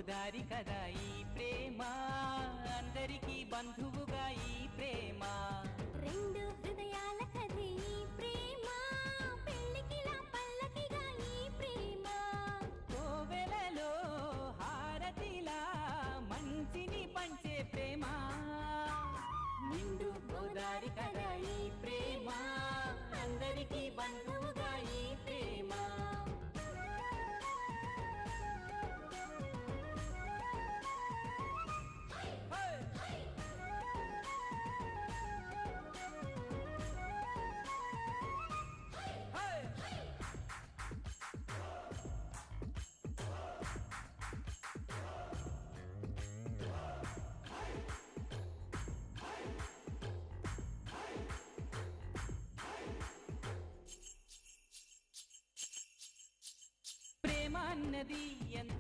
గోదారి కదా ఈ ప్రేమ, అందరికీ బంధువుగా ఈ ప్రేమ. రెండు హృదయాల కథే ఈ ప్రేమ, పెళ్ళికిలా పల్లకిగా ఈ ప్రేమ. కోవెలలో హారతిలా మంచిని పంచే ప్రేమ. నిండు గోదారి కదా ఈ ప్రేమ, అందరికీ బంధువుగా ఈ ప్రేమ. ప్రేమ అన్నది ఎంత